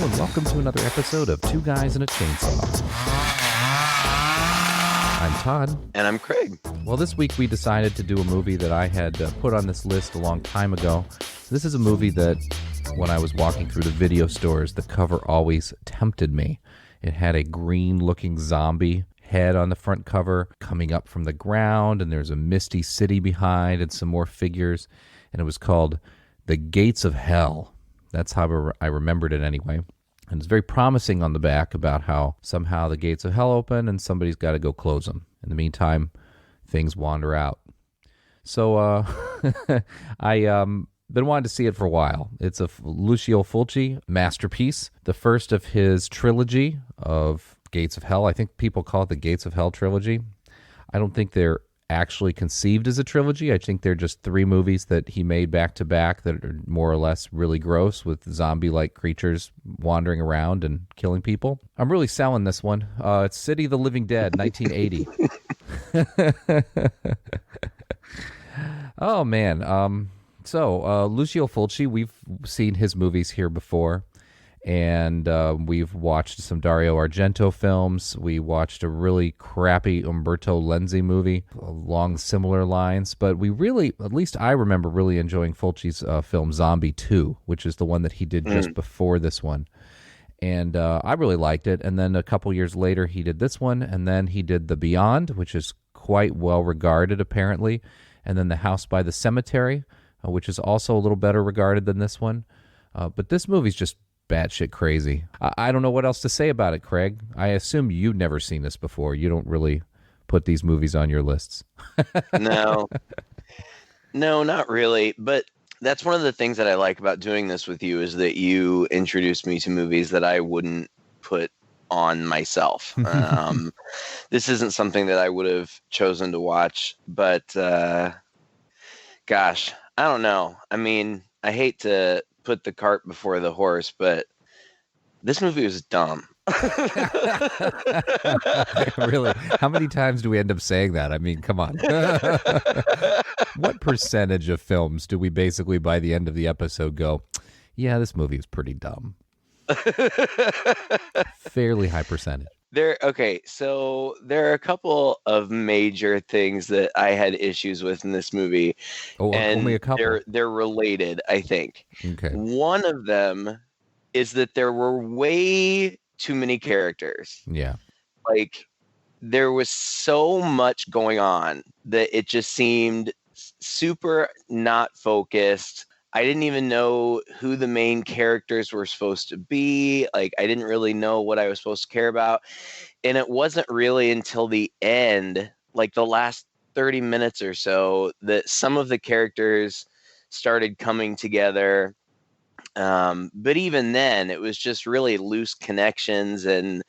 and welcome to another episode of Two Guys and a Chainsaw. I'm Todd. And I'm Craig. Well, this week we decided to do a movie that I had put on this list a long time ago. This is a movie that, when I was walking through the video stores, the cover always tempted me. It had a green-looking zombie head on the front cover coming up from the ground, and there's a misty city behind and some more figures, and it was called The Gates of Hell. That's how I remembered it anyway. And it's very promising on the back about how somehow the gates of hell open and somebody's got to go close them. In the meantime, things wander out. So I been wanting to see it for a while. It's a Lucio Fulci masterpiece, the first of his trilogy of Gates of Hell. I think people call it the Gates of Hell trilogy. I don't think they're actually conceived as a trilogy. I think they're just three movies that he made back to back that are more or less really gross with zombie-like creatures wandering around and killing people. I'm really selling this one. It's City of the Living Dead, 1980. Oh, man. So Lucio Fulci, we've seen his movies here before. And we've watched some Dario Argento films. We watched a really crappy Umberto Lenzi movie along similar lines. But we really, at least I remember really enjoying Fulci's film Zombie 2, which is the one that he did just before this one. And I really liked it. And then a couple years later, he did this one. And then he did The Beyond, which is quite well regarded, apparently. And then The House by the Cemetery, which is also a little better regarded than this one. But this movie's just batshit crazy. I don't know what else to say about it, Craig. I assume you've never seen this before. You don't really put these movies on your lists. No, not really. But that's one of the things that I like about doing this with you is that you introduce me to movies that I wouldn't put on myself. This isn't something that I would have chosen to watch, but gosh, I don't know. I mean, I hate to put the cart before the horse, but this movie was dumb. Really? How many times do we end up saying that? I mean, come on. What percentage of films do we basically by the end of the episode go, yeah, this movie is pretty dumb? Fairly high percentage. So there are a couple of major things that I had issues with in this movie. Oh, and only a couple? They're related, I think. Okay. One of them is that there were way too many characters. Yeah. Like, there was so much going on that it just seemed super not focused. I didn't even know who the main characters were supposed to be. Like, I didn't really know what I was supposed to care about. And it wasn't really until the end, like the last 30 minutes or so, that some of the characters started coming together. But even then, it was just really loose connections. And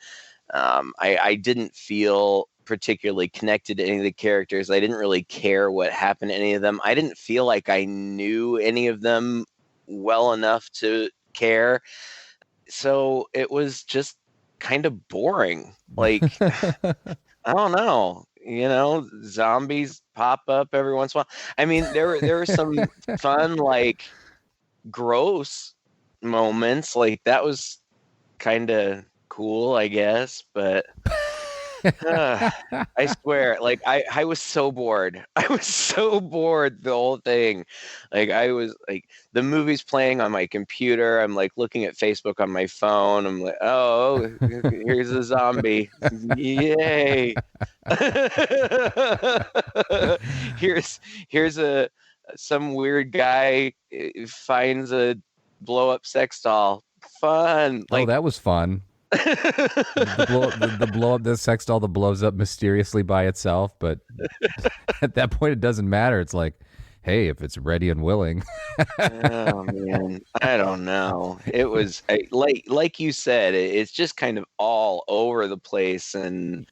I didn't feel particularly connected to any of the characters. I didn't really care what happened to any of them. I didn't feel like I knew any of them well enough to care. So it was just kind of boring. Like, I don't know, zombies pop up every once in a while. I mean, there were some fun, like, gross moments. Like, that was kind of cool, I guess, but I swear, like, I was so bored. I was so bored the whole thing. Like, I was like, the movie's playing on my computer. I'm like looking at Facebook on my phone. I'm like, oh, here's a zombie. Yay. here's some weird guy finds a blow up sex doll. Fun. Like, oh, that was fun. the blow up, the sex doll that blows up mysteriously by itself, but at that point it doesn't matter. It's like, hey, if it's ready and willing. Oh man, I don't know. It was like you said, it's just kind of all over the place. And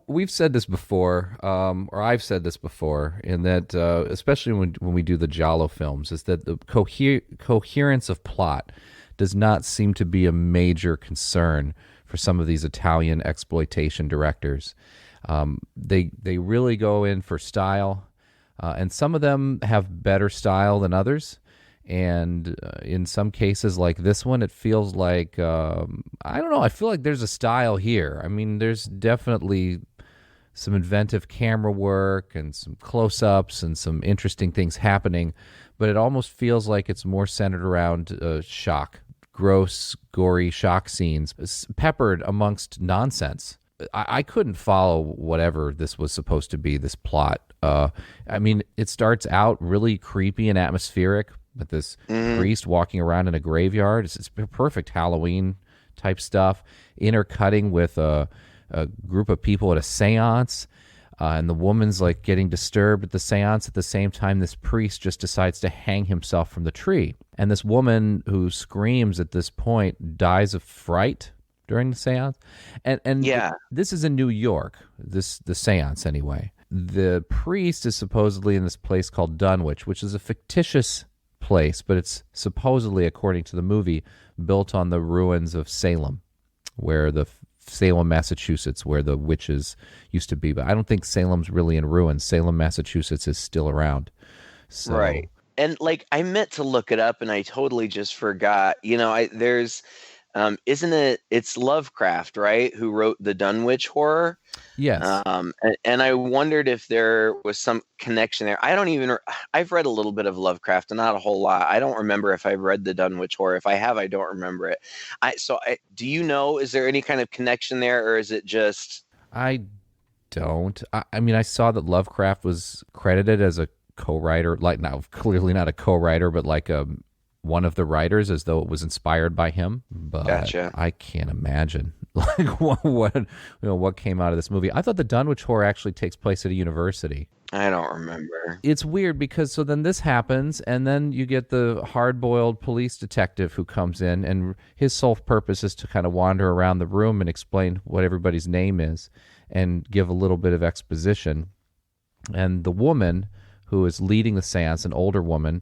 we've said this before, or I've said this before, in that especially when we do the Giallo films, is that the coherence of plot does not seem to be a major concern for some of these Italian exploitation directors. They really go in for style, and some of them have better style than others. And in some cases like this one, it feels like, I don't know, I feel like there's a style here. I mean, there's definitely some inventive camera work and some close-ups and some interesting things happening, but it almost feels like it's more centered around shock, gross, gory shock scenes peppered amongst nonsense. I couldn't follow whatever this was supposed to be, this plot. I mean, it starts out really creepy and atmospheric with this priest walking around in a graveyard. It's perfect Halloween type stuff, intercutting with a group of people at a seance, and the woman's like getting disturbed at the seance. At the same time, this priest just decides to hang himself from the tree. And this woman who screams at this point dies of fright during the seance. And Yeah. this is in New York, the seance anyway. The priest is supposedly in this place called Dunwich, which is a fictitious place, but it's supposedly, according to the movie, built on the ruins of Salem, where Salem, Massachusetts, where the witches used to be. But I don't think Salem's really in ruins. Salem, Massachusetts is still around. So, Right. And like I meant to look it up and I totally just forgot. There's isn't it it's Lovecraft, right? Who wrote the Dunwich Horror? yes. And I wondered if there was some connection there. I've read a little bit of Lovecraft and not a whole lot. I don't remember if I've read the Dunwich Horror. If I have, I don't remember it. Do you know, is there any kind of connection there, or is it just? I don't. I mean, I saw that Lovecraft was credited as a co-writer, like now clearly not a co-writer, but like one of the writers, as though it was inspired by him. But Gotcha. I can't imagine like what came out of this movie. I thought the Dunwich Horror actually takes place at a university. I don't remember. It's weird because so then this happens, and then you get the hard-boiled police detective who comes in, and his sole purpose is to kind of wander around the room and explain what everybody's name is and give a little bit of exposition. And the woman who is leading the seance, an older woman,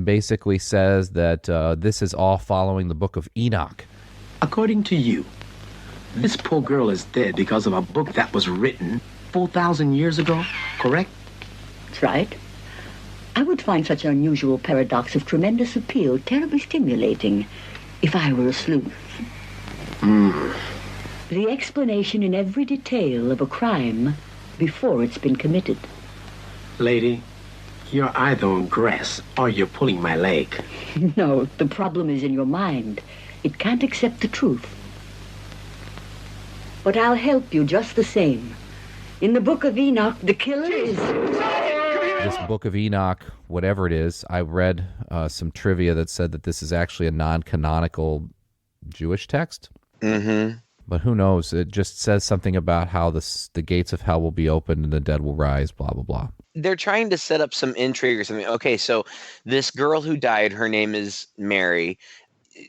basically says that this is all following the Book of Enoch. According to you, this poor girl is dead because of a book that was written 4,000 years ago, correct? That's right. I would find such an unusual paradox of tremendous appeal terribly stimulating if I were a sleuth. The explanation in every detail of a crime before it's been committed. Lady, you're either on grass or you're pulling my leg. No, the problem is in your mind. It can't accept the truth. But I'll help you just the same. In the Book of Enoch, the killer is... This Book of Enoch, whatever it is, I read some trivia that said that this is actually a non-canonical Jewish text. Mm-hmm. But who knows? It just says something about how the gates of hell will be opened and the dead will rise, blah, blah, blah. They're trying to set up some intrigue or something. Okay, so this girl who died, her name is Mary.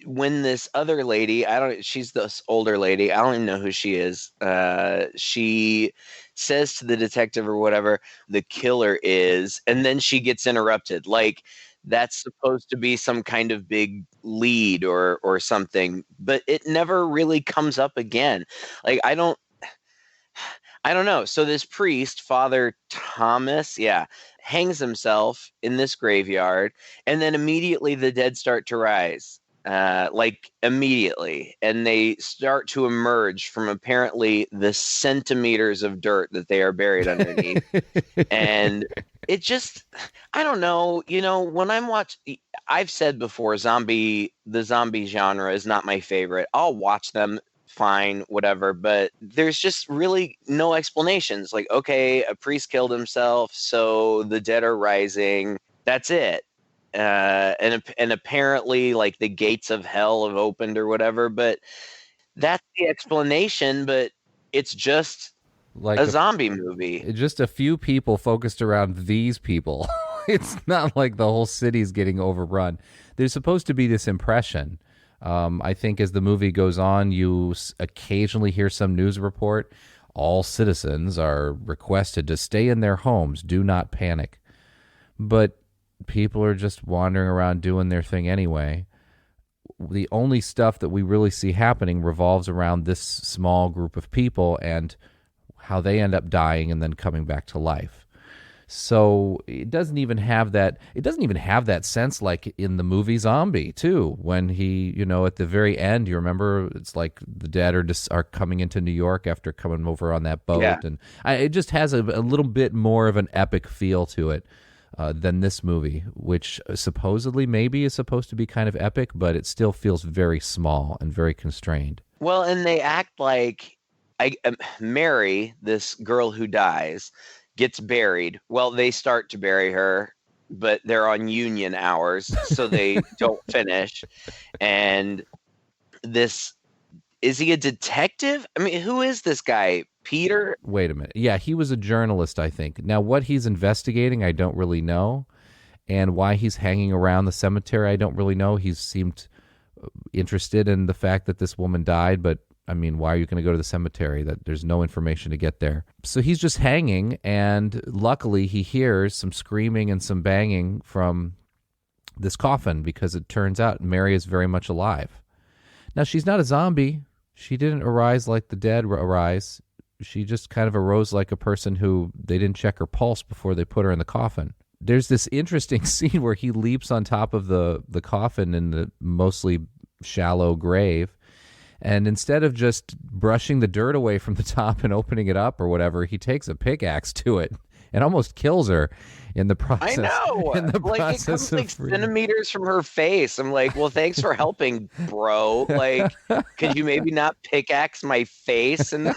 When this other lady, she's this older lady, I don't even know who she is. She says to the detective or whatever, the killer is, and then she gets interrupted. Like, that's supposed to be some kind of big lead or something, but it never really comes up again. Like, I don't know. So this priest, Father Thomas, hangs himself in this graveyard, and then immediately the dead start to rise. Like immediately, and they start to emerge from apparently the centimeters of dirt that they are buried underneath. And it just, I don't know, when I've said before, the zombie genre is not my favorite. I'll watch them, fine, whatever, but there's just really no explanations. Like, okay, a priest killed himself, so the dead are rising. That's it. And apparently, like, the gates of hell have opened or whatever, but that's the explanation. But it's just Like a zombie movie. Just a few people focused around these people. It's not like the whole city's getting overrun. There's supposed to be this impression. I think as the movie goes on, you occasionally hear some news report. All citizens are requested to stay in their homes. Do not panic. But people are just wandering around doing their thing anyway. The only stuff that we really see happening revolves around this small group of people and how they end up dying and then coming back to life. So it doesn't even have that. It doesn't even have that sense like in the movie Zombie too. When he, at the very end, you remember it's like the dead are coming into New York after coming over on that boat, Yeah. and it just has a little bit more of an epic feel to it than this movie, which supposedly maybe is supposed to be kind of epic, but it still feels very small and very constrained. Well, and they act like Mary, this girl who dies, gets buried. Well, they start to bury her, but they're on union hours, so they don't finish. And is he a detective? I mean, who is this guy? Peter? Wait a minute. Yeah, he was a journalist, I think. Now, what he's investigating, I don't really know. And why he's hanging around the cemetery, I don't really know. He seemed interested in the fact that this woman died, but I mean, why are you going to go to the cemetery? That there's no information to get there. So he's just hanging, and luckily he hears some screaming and some banging from this coffin because it turns out Mary is very much alive. Now, she's not a zombie. She didn't arise like the dead arise. She just kind of arose like a person who they didn't check her pulse before they put her in the coffin. There's this interesting scene where he leaps on top of the coffin in the mostly shallow grave. And instead of just brushing the dirt away from the top and opening it up or whatever, he takes a pickaxe to it and almost kills her in the process. I know. In the like, it process comes like centimeters from her face. I'm like, well, thanks for helping, bro. Like, could you maybe not pickaxe my face? And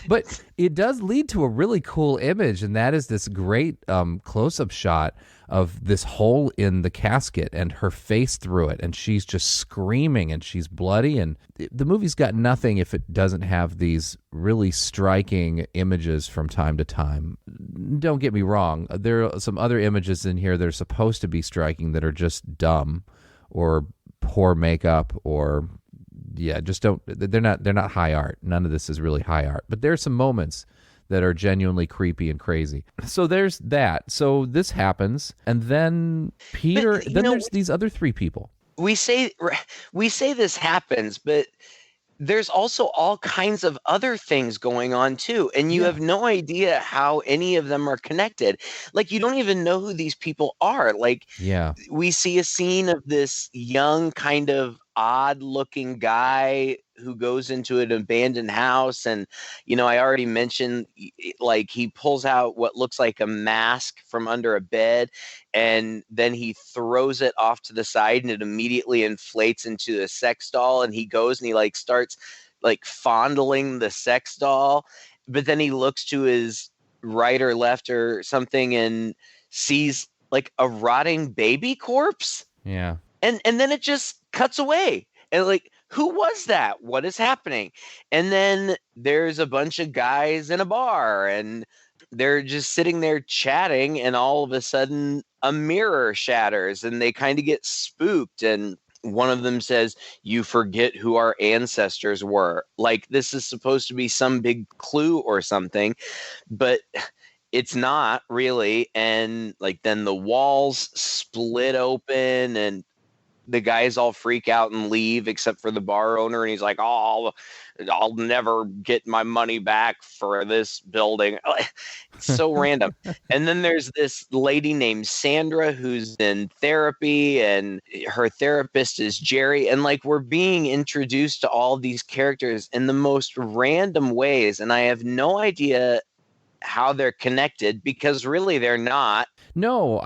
But it does lead to a really cool image, and that is this great close-up shot of this hole in the casket and her face through it, and she's just screaming and she's bloody. And the movie's got nothing if it doesn't have these really striking images from time to time. Don't get me wrong, there are some other images in here that are supposed to be striking that are just dumb or poor makeup or just don't. They're not high art. None of this is really high art. But there's some moments that are genuinely creepy and crazy. So there's that. So this happens, and then Peter. Then there's these other three people. we say this happens, but there's also all kinds of other things going on too, and you have no idea how any of them are connected. Like, you don't even know who these people are. Like, we see a scene of this young, kind of odd looking guy who goes into an abandoned house, and I already mentioned, like, he pulls out what looks like a mask from under a bed, and then he throws it off to the side, and it immediately inflates into a sex doll, and he goes and he like starts like fondling the sex doll, but then he looks to his right or left or something and sees like a rotting baby corpse. Yeah. And then it just cuts away. And like, who was that? What is happening? And then there's a bunch of guys in a bar, and they're just sitting there chatting, and all of a sudden a mirror shatters and they kind of get spooked, and one of them says, "You forget who our ancestors were." Like, this is supposed to be some big clue or something, but it's not really. And like, then the walls split open, and the guys all freak out and leave except for the bar owner, and he's like, "Oh, I'll never get my money back for this building." It's so random. And then there's this lady named Sandra who's in therapy, and her therapist is Jerry, and like, we're being introduced to all these characters in the most random ways, and I have no idea how they're connected, because really they're not. No,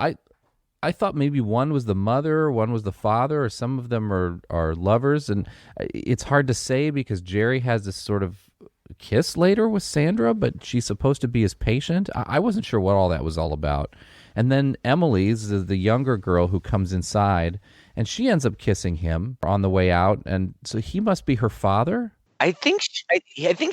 I thought maybe one was the mother, one was the father, or some of them are lovers. And it's hard to say because Jerry has this sort of kiss later with Sandra, but she's supposed to be his patient. I wasn't sure what all that was all about. And then Emily's the younger girl who comes inside, and she ends up kissing him on the way out. And so he must be her father. I think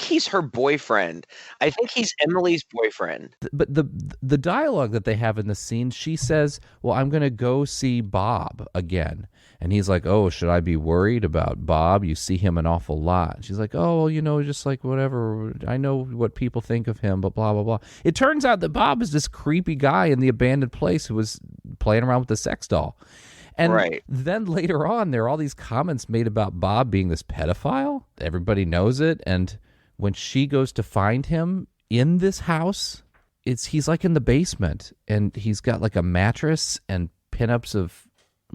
he's her boyfriend. I think he's Emily's boyfriend. But the dialogue that they have in the scene, she says, "Well, I'm going to go see Bob again." And he's like, "Oh, should I be worried about Bob? You see him an awful lot." She's like, "Oh, well, just like whatever. I know what people think of him, but blah, blah, blah." It turns out that Bob is this creepy guy in the abandoned place who was playing around with the sex doll. And then later on, there are all these comments made about Bob being this pedophile. Everybody knows it. And when she goes to find him in this house, he's like in the basement, and he's got like a mattress and pinups of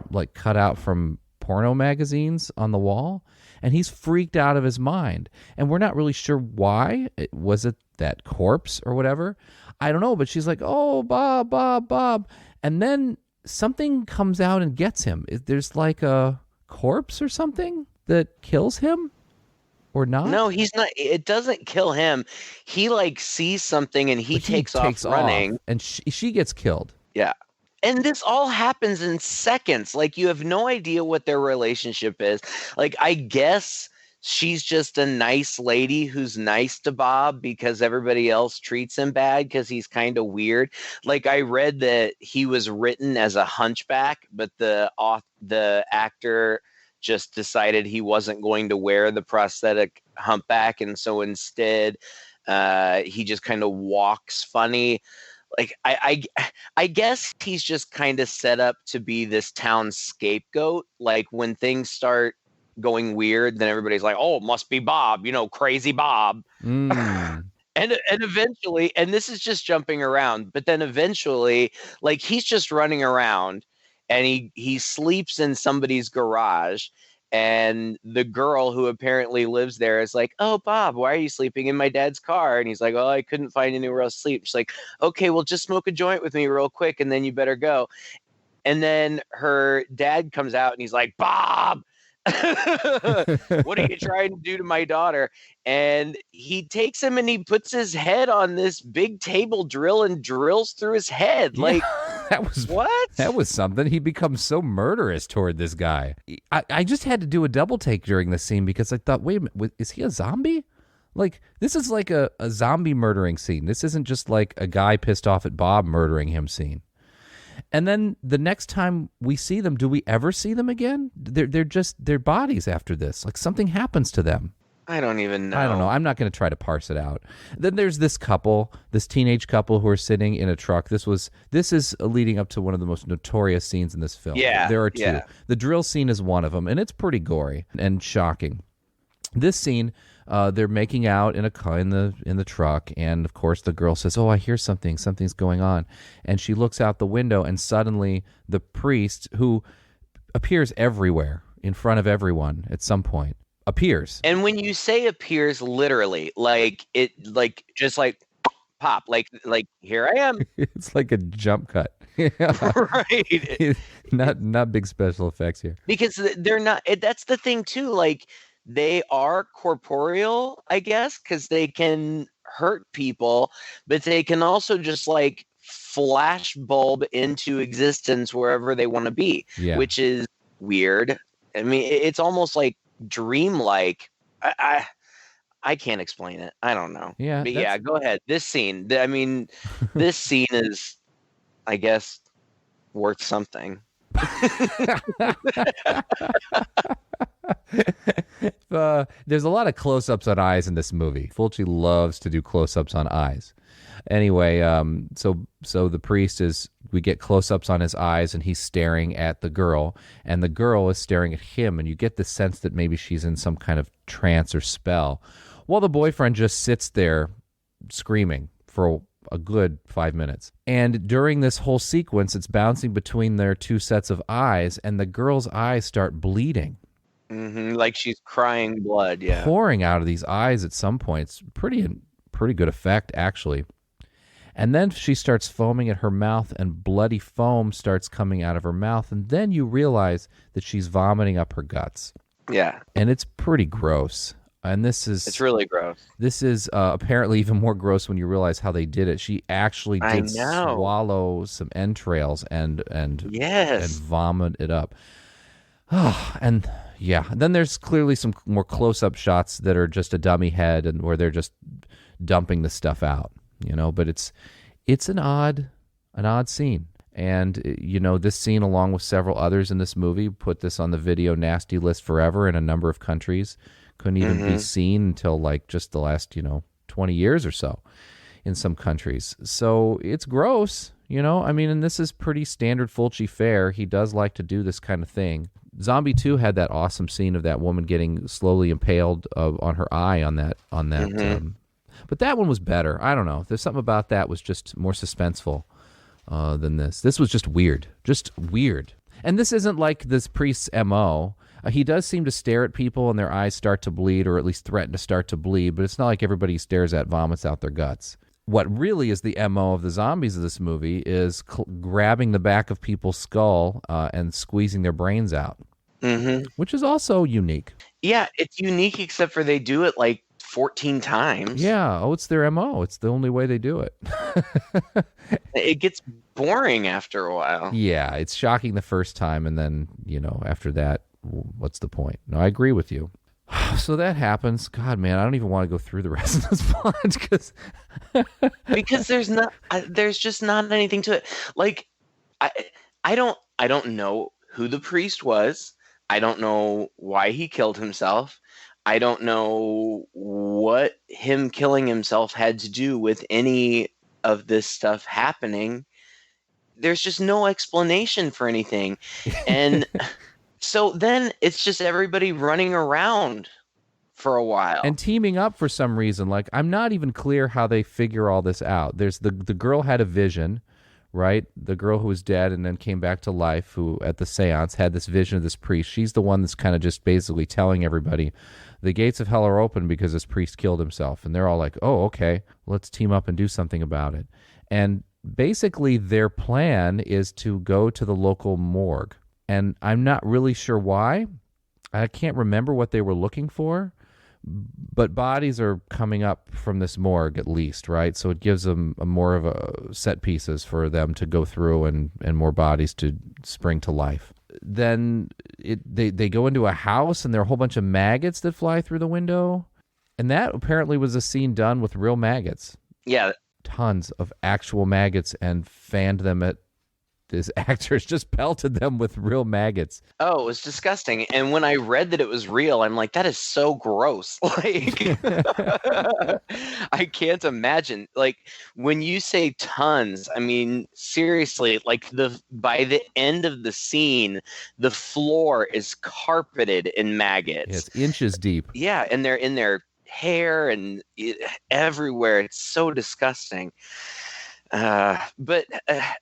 like cut out from porno magazines on the wall, and he's freaked out of his mind, and we're not really sure why. Was it that corpse or whatever? I don't know, but she's like, oh, Bob, Bob, Bob, and then something comes out and gets him. There's like a corpse or something that kills him, or not? No, he's not. It doesn't kill him. He like sees something and he takes off running, and she gets killed. Yeah. And this all happens in seconds. Like, you have no idea what their relationship is. Like, I guess she's just a nice lady who's nice to Bob because everybody else treats him bad because he's kind of weird. Like, I read that he was written as a hunchback, but the actor just decided he wasn't going to wear the prosthetic humpback, and so instead he just kind of walks funny. Like, I guess he's just kind of set up to be this town scapegoat. Like, when things start going weird, then everybody's like, oh, it must be Bob, crazy Bob. And eventually, and this is just jumping around, but then eventually, like, he's just running around, and he sleeps in somebody's garage. And the girl who apparently lives there is like, oh, Bob, why are you sleeping in my dad's car? And he's like, oh, I couldn't find anywhere else to sleep. She's like, okay, well, just smoke a joint with me real quick, and then you better go. And then her dad comes out, and he's like, Bob, what are you trying to do to my daughter? And he takes him and he puts his head on this big table drill and drills through his head. Like, that was what? That was something. He becomes so murderous toward this guy. I just had to do a double take during this scene because I thought, wait a minute, is he a zombie? Like, this is like a zombie murdering scene. This isn't just like a guy pissed off at Bob murdering him scene. And then the next time we see them, do we ever see them again? They're just their bodies after this. Like, something happens to them. I don't even know. I don't know. I'm not going to try to parse it out. Then there's this couple, this teenage couple who are sitting in a truck. This is leading up to one of the most notorious scenes in this film. Yeah, there are two. Yeah. The drill scene is one of them, and it's pretty gory and shocking. This scene, they're making out in the truck, and of course the girl says, "Oh, I hear something. Something's going on," and she looks out the window, and suddenly the priest, who appears everywhere in front of everyone at some point, appears. And when you say appears, literally, like it, like just like pop, like here I am. It's like a jump cut. Right. Not big special effects here. Because they're not. That's the thing too. Like, they are corporeal, I guess, because they can hurt people, but they can also just like flash bulb into existence wherever they want to be, which is weird. I mean, it's almost like dreamlike. I can't explain it. I don't know. Yeah, but yeah, go ahead. This scene. I mean, this scene is, I guess, worth something. There's a lot of close-ups on eyes in this movie. Fulci loves to do close-ups on eyes. Anyway, so the priest we get close-ups on his eyes, and he's staring at the girl, and the girl is staring at him, and you get the sense that maybe she's in some kind of trance or spell, while the boyfriend just sits there screaming for a good 5 minutes. And during this whole sequence, it's bouncing between their two sets of eyes, and the girl's eyes start bleeding. Mm-hmm, like she's crying blood, yeah. Pouring out of these eyes at some point. It's pretty good effect, actually. And then she starts foaming at her mouth, and bloody foam starts coming out of her mouth, and then you realize that she's vomiting up her guts. Yeah. And it's pretty gross. And it's really gross. This is apparently even more gross when you realize how they did it. She actually did swallow some entrails and vomit it up. And yeah, then there's clearly some more close-up shots that are just a dummy head and where they're just dumping the stuff out, but it's an odd scene. And, this scene, along with several others in this movie, put this on the video nasty list forever in a number of countries. Couldn't even be seen until like just the last, 20 years or so in some countries. So it's gross, I mean, and this is pretty standard Fulci fare. He does like to do this kind of thing. Zombie 2 had that awesome scene of that woman getting slowly impaled on her eye on that But that one was better. I don't know. There's something about that was just more suspenseful than this. This was just weird. Just weird. And this isn't like this priest's MO. He does seem to stare at people and their eyes start to bleed, or at least threaten to start to bleed, but it's not like everybody he stares at vomits out their guts. What really is the MO of the zombies of this movie is grabbing the back of people's skull and squeezing their brains out, which is also unique. Yeah, it's unique except for they do it like 14 times. Yeah, it's their MO. It's the only way they do it. It gets boring after a while. Yeah, it's shocking the first time, and then, after that, what's the point? No, I agree with you. So that happens. God, man, I don't even want to go through the rest of this plot because there's just not anything to it. Like, I don't know who the priest was. I don't know why he killed himself. I don't know what him killing himself had to do with any of this stuff happening. There's just no explanation for anything. And so then it's just everybody running around for a while. And teaming up for some reason. Like, I'm not even clear how they figure all this out. There's the girl had a vision, right? The girl who was dead and then came back to life, who at the seance had this vision of this priest. She's the one that's kind of just basically telling everybody the gates of hell are open because this priest killed himself. And they're all like, oh, okay, let's team up and do something about it. And basically their plan is to go to the local morgue. And I'm not really sure why. I can't remember what they were looking for. But bodies are coming up from this morgue at least, right? So it gives them more of a set pieces for them to go through and more bodies to spring to life. Then they go into a house and there are a whole bunch of maggots that fly through the window. And that apparently was a scene done with real maggots. Yeah. Tons of actual maggots, and fanned them at these actors, just pelted them with real maggots. Oh, it was disgusting. And when I read that it was real, I'm like, that is so gross. Like, I can't imagine. Like, when you say tons, I mean, seriously, like by the end of the scene, the floor is carpeted in maggots. Yeah, it's inches deep. Yeah, and they're in their hair and everywhere. It's so disgusting. But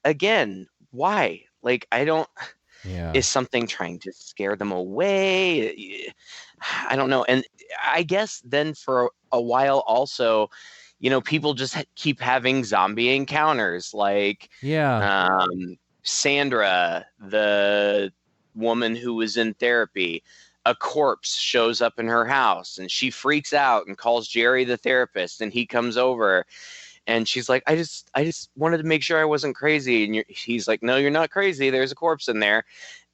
again, why? Like, I don't. Yeah. Is something trying to scare them away? I don't know. And I guess then for a while also, people just keep having zombie encounters. Like, Sandra, the woman who was in therapy, a corpse shows up in her house and she freaks out and calls Jerry, the therapist, and he comes over. And she's like, I just wanted to make sure I wasn't crazy. And he's like, no, you're not crazy. There's a corpse in there.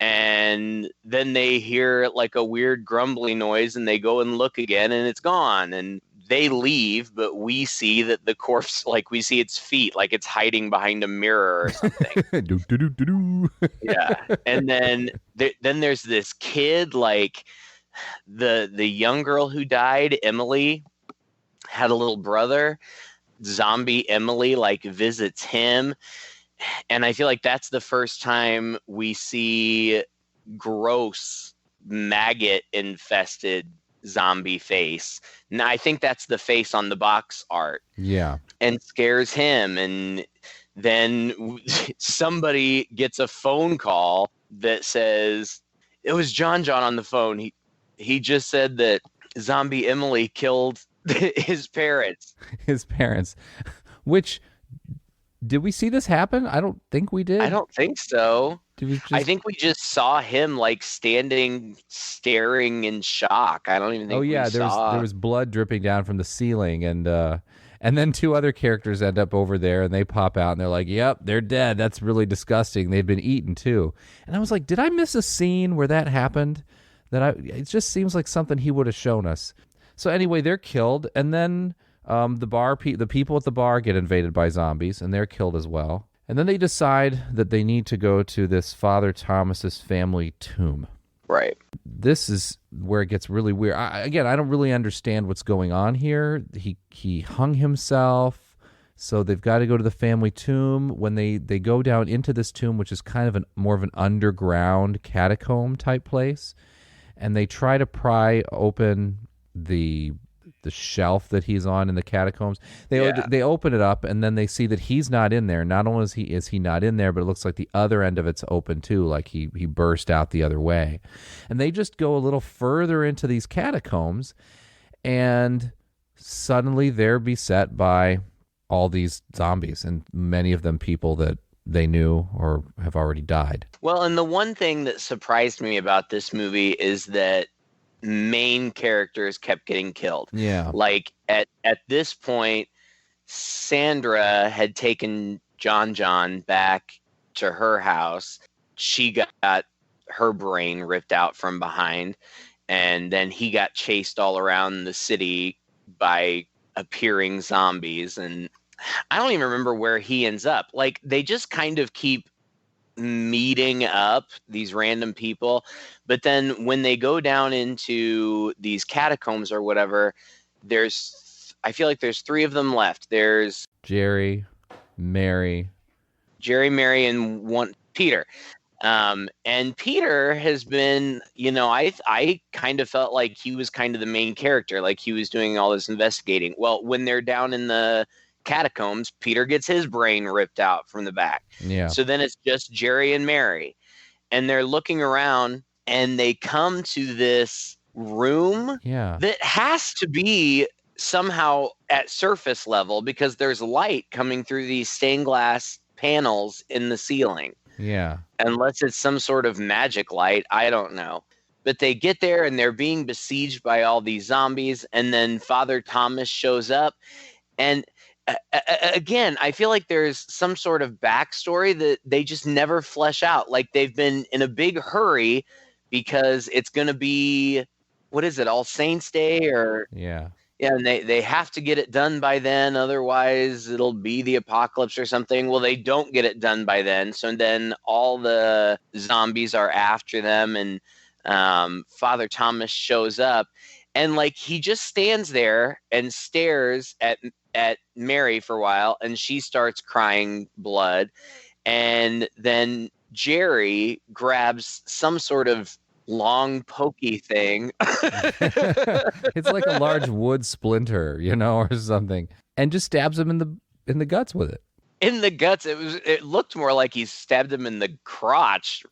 And then they hear like a weird grumbling noise and they go and look again and it's gone. And they leave, but we see that the corpse, like we see its feet, like it's hiding behind a mirror or something. Yeah. And then there's this kid, like the young girl who died, Emily, had a little brother. Zombie Emily like visits him, and I feel like that's the first time we see gross maggot infested zombie face. Now I think that's the face on the box art. Yeah. And scares him, and then somebody gets a phone call that says it was John on the phone. He just said that zombie Emily killed his parents. Which, did we see this happen? I don't think we did. I don't think so. I think we just saw him like standing, staring in shock. I don't even think. Oh yeah, there was blood dripping down from the ceiling, and then two other characters end up over there, and they pop out, and they're like, "Yep, they're dead. That's really disgusting. They've been eaten too." And I was like, "Did I miss a scene where that happened?" It just seems like something he would have shown us. So anyway, they're killed, and then the people at the bar get invaded by zombies, and they're killed as well. And then they decide that they need to go to this Father Thomas's family tomb. Right. This is where it gets really weird. I don't really understand what's going on here. He hung himself, so they've got to go to the family tomb. When they go down into this tomb, which is kind of more of an underground catacomb type place, and they try to pry open the shelf that he's on in the catacombs. They open it up, and then they see that he's not in there. Not only is he not in there, but it looks like the other end of it's open too, like he burst out the other way. And they just go a little further into these catacombs, and suddenly they're beset by all these zombies, and many of them people that they knew or have already died. Well, and the one thing that surprised me about this movie is that main characters kept getting killed. Yeah. Like at this point, Sandra had taken John back to her house. She got her brain ripped out from behind, and then he got chased all around the city by appearing zombies, and I don't even remember where he ends up. Like, they just kind of keep meeting up, these random people, but then when they go down into these catacombs or whatever, I feel like there's 3 of them left. There's Jerry, Mary, and one Peter. And Peter has been, I kind of felt like he was kind of the main character, like he was doing all this investigating. Well, when they're down in the catacombs, Peter gets his brain ripped out from the back. Yeah. So then it's just Jerry and Mary, and they're looking around, and they come to this room that has to be somehow at surface level because there's light coming through these stained glass panels in the ceiling. Yeah. Unless it's some sort of magic light, I don't know. But they get there, and they're being besieged by all these zombies, and then Father Thomas shows up, and again, I feel like there's some sort of backstory that they just never flesh out. Like, they've been in a big hurry because it's going to be, what is it, All Saints Day? Yeah, and they have to get it done by then. Otherwise, it'll be the apocalypse or something. Well, they don't get it done by then. So then all the zombies are after them, and Father Thomas shows up. And, like, he just stands there and stares at Mary for a while, and she starts crying blood. And then Jerry grabs some sort of long pokey thing. It's like a large wood splinter, or something, and just stabs him in the guts with it. In the guts. It looked more like he stabbed him in the crotch.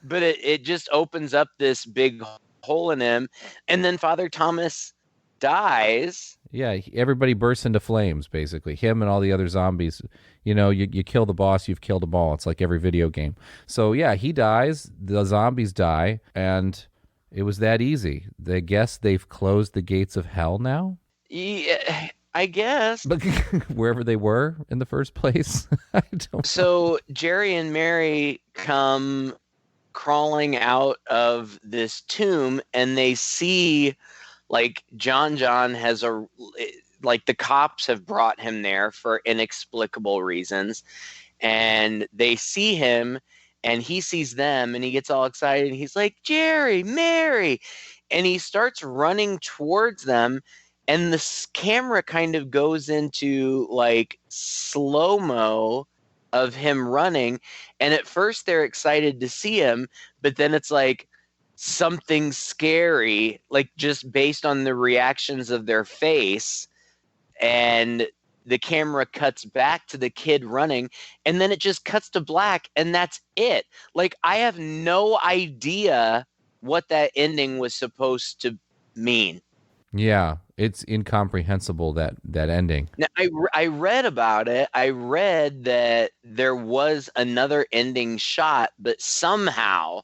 But it just opens up this big hole in him, and then Father Thomas dies. Yeah, everybody bursts into flames, basically. Him and all the other zombies. You kill the boss, you've killed them all. It's like every video game. So, yeah, he dies, the zombies die, and it was that easy. I guess they've closed the gates of hell now? Yeah, I guess. But wherever they were in the first place, I don't know. So Jerry and Mary come crawling out of this tomb, and they see, like, John has the cops have brought him there for inexplicable reasons, and they see him, and he sees them, and he gets all excited, and he's like, Jerry, Mary, and he starts running towards them, and the camera kind of goes into, like, slow-mo of him running, and at first they're excited to see him, but then it's like something scary, like, just based on the reactions of their face, and the camera cuts back to the kid running, and then it just cuts to black, and that's it. Like, I have no idea what that ending was supposed to mean. Yeah, it's incomprehensible, that ending. Now, I read about it. I read that there was another ending shot, but somehow,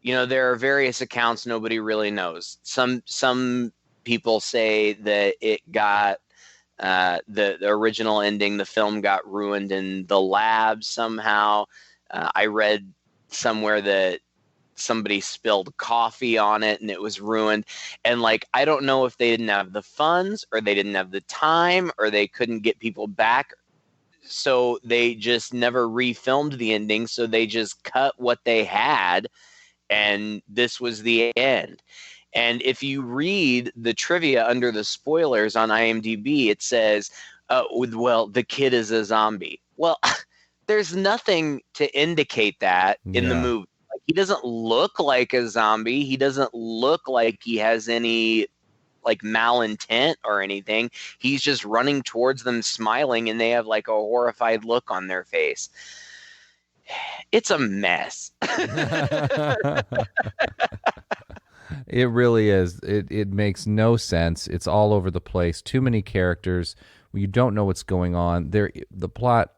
there are various accounts, nobody really knows. Some people say that it got the original ending, the film got ruined in the lab somehow. I read somewhere that somebody spilled coffee on it and it was ruined. And, like, I don't know if they didn't have the funds, or they didn't have the time, or they couldn't get people back. So they just never refilmed the ending. So they just cut what they had, and this was the end. And if you read the trivia under the spoilers on IMDb, it says, well, the kid is a zombie. Well, there's nothing to indicate that in the movie. Like, he doesn't look like a zombie. He doesn't look like he has any like malintent or anything. He's just running towards them smiling, and they have like a horrified look on their face. It's a mess. It really is. It makes no sense. It's all over the place. Too many characters. You don't know what's going on. The plot,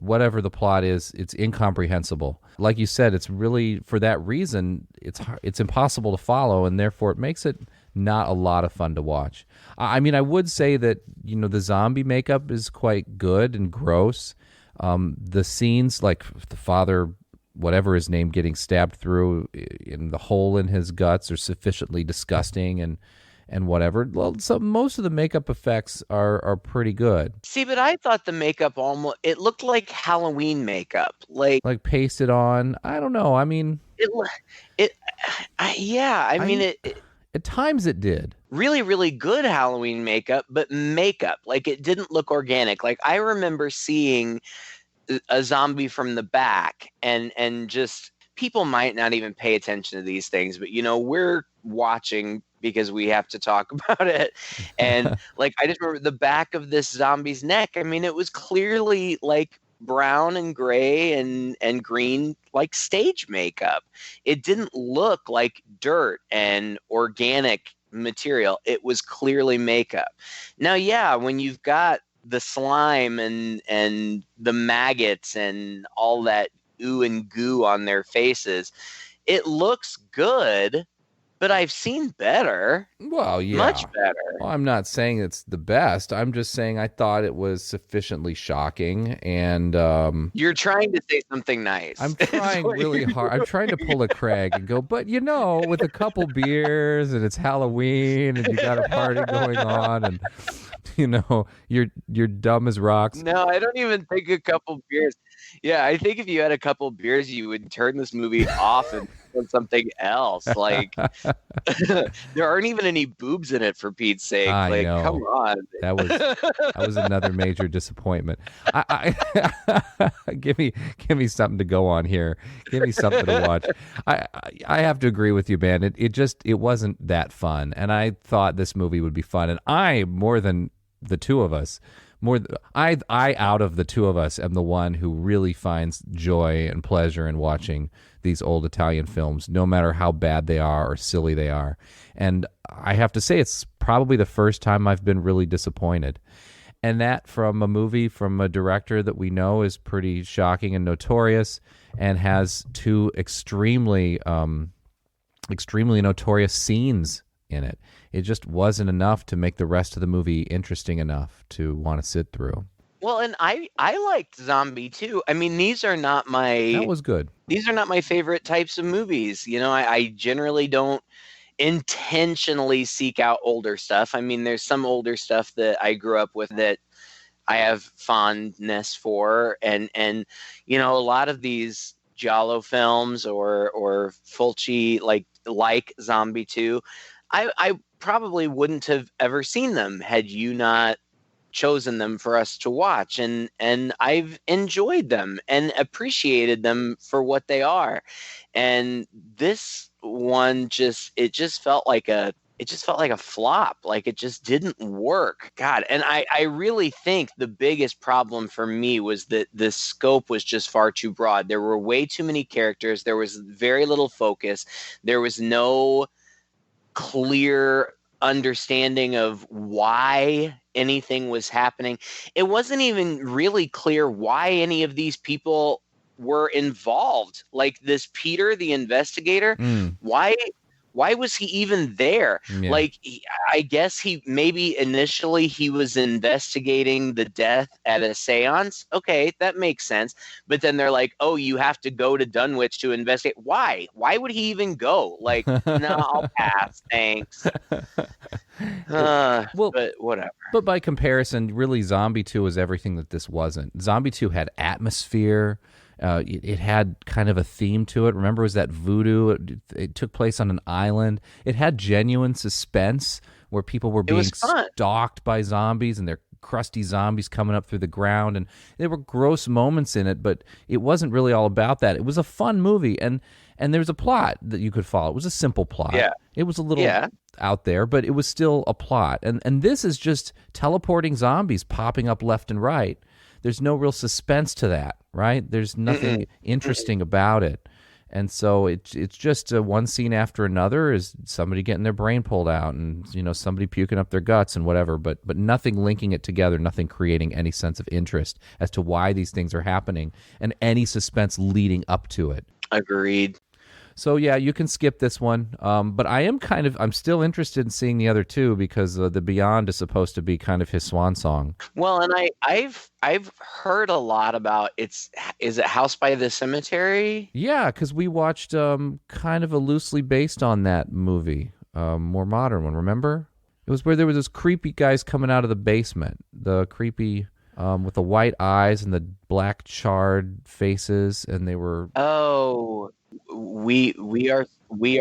whatever the plot is, it's incomprehensible. Like you said, it's really, for that reason, it's impossible to follow, and therefore it makes it not a lot of fun to watch. I mean, I would say that, the zombie makeup is quite good and gross. The scenes, like the father, whatever his name, getting stabbed through in the hole in his guts, are sufficiently disgusting and whatever. Well, so most of the makeup effects are pretty good. See, but I thought the makeup it looked like Halloween makeup, like Pasted on. I don't know. I mean, I mean, at times it did. Really, really good Halloween makeup, but makeup, like it didn't look organic. Like I remember seeing a zombie from the back, and just, people might not even pay attention to these things, but we're watching because we have to talk about it. And like, I just remember the back of this zombie's neck. I mean, it was clearly like brown and gray and green, like stage makeup. It didn't look like dirt and organic material. It was clearly makeup. Now, yeah, when you've got the slime and the maggots and all that ooh and goo on their faces, it looks good, but I've seen better. Well, yeah. Much better. Well, I'm not saying it's the best. I'm just saying I thought it was sufficiently shocking. And you're trying to say something nice. I'm trying really hard. I'm trying to pull a Craig and go, but with a couple beers and it's Halloween and you got a party going on and you're dumb as rocks. No, I don't even think a couple beers. Yeah, I think if you had a couple beers, you would turn this movie off and put something else. Like, there aren't even any boobs in it, for Pete's sake. I know. Come on. That was another major disappointment. I give me something to go on here. Give me something to watch. I have to agree with you, man. It wasn't that fun, and I thought this movie would be fun. And I, more than the two of us, I out of the two of us am the one who really finds joy and pleasure in watching these old Italian films, no matter how bad they are or silly they are. And I have to say, it's probably the first time I've been really disappointed. And that from a movie from a director that we know is pretty shocking and notorious, and has two extremely notorious scenes in it. It just wasn't enough to make the rest of the movie interesting enough to want to sit through. Well, and I liked Zombie too. I mean, That was good. These are not my favorite types of movies. I generally don't intentionally seek out older stuff. I mean, there's some older stuff that I grew up with that I have fondness for, and a lot of these Giallo films or Fulci, like Zombie 2, I probably wouldn't have ever seen them had you not chosen them for us to watch, and I've enjoyed them and appreciated them for what they are. And this one just felt like a flop. Like, it just didn't work. God. And I really think the biggest problem for me was that the scope was just far too broad. There were way too many characters. There was very little focus. There was no clear understanding of why anything was happening. It wasn't even really clear why any of these people were involved. Like this Peter, the investigator, why was he even there? Yeah. Like, I guess maybe initially he was investigating the death at a seance. Okay, that makes sense. But then they're like, oh, you have to go to Dunwich to investigate. Why? Why would he even go? Like, no, I'll pass. Thanks. But whatever. But by comparison, really, Zombie 2 was everything that this wasn't. Zombie 2 had atmosphere. It had kind of a theme to it. Remember, it was that voodoo. It took place on an island. It had genuine suspense where people were being stalked by zombies and they're crusty zombies coming up through the ground, and there were gross moments in it, but it wasn't really all about that. It was a fun movie, and there was a plot that you could follow. It was a simple plot. Yeah. It was a little out there, but it was still a plot. And this is just teleporting zombies popping up left and right. There's no real suspense to that, right? There's nothing interesting about it. And so it's just one scene after another is somebody getting their brain pulled out and, somebody puking up their guts and whatever, but nothing linking it together, nothing creating any sense of interest as to why these things are happening and any suspense leading up to it. Agreed. So yeah, you can skip this one, but I'm still interested in seeing the other two because the Beyond is supposed to be kind of his swan song. Well, and I've heard a lot about is it House by the Cemetery? Yeah, because we watched kind of a loosely based on that movie, more modern one. Remember? It was where there was those creepy guys coming out of the basement, the creepy with the white eyes and the black charred faces, and they were we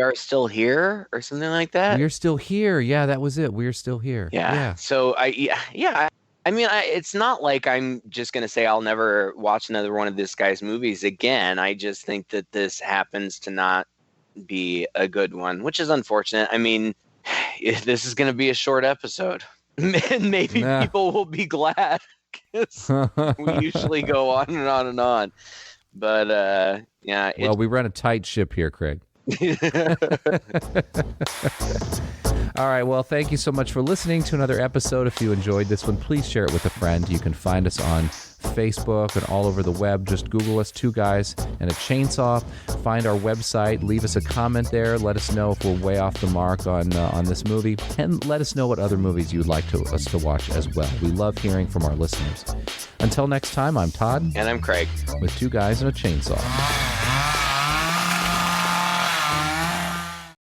are still here or something like that. We're still here. Yeah, that was it. We're still here. Yeah. So I mean, it's not like I'm just going to say I'll never watch another one of this guy's movies again. I just think that this happens to not be a good one, which is unfortunate. I mean, this is going to be a short episode. Maybe people will be glad because we usually go on and on and on. But, yeah. Well, we run a tight ship here, Craig. All right, well, thank you so much for listening to another episode. If you enjoyed this one, please share it with a friend. You can find us on Facebook and all over the web. Just Google us, Two Guys and a Chainsaw. Find our website. Leave us a comment there. Let us know if we're way off the mark on this movie. And let us know what other movies you'd like us to watch as well. We love hearing from our listeners. Until next time, I'm Todd. And I'm Craig. With Two Guys and a Chainsaw.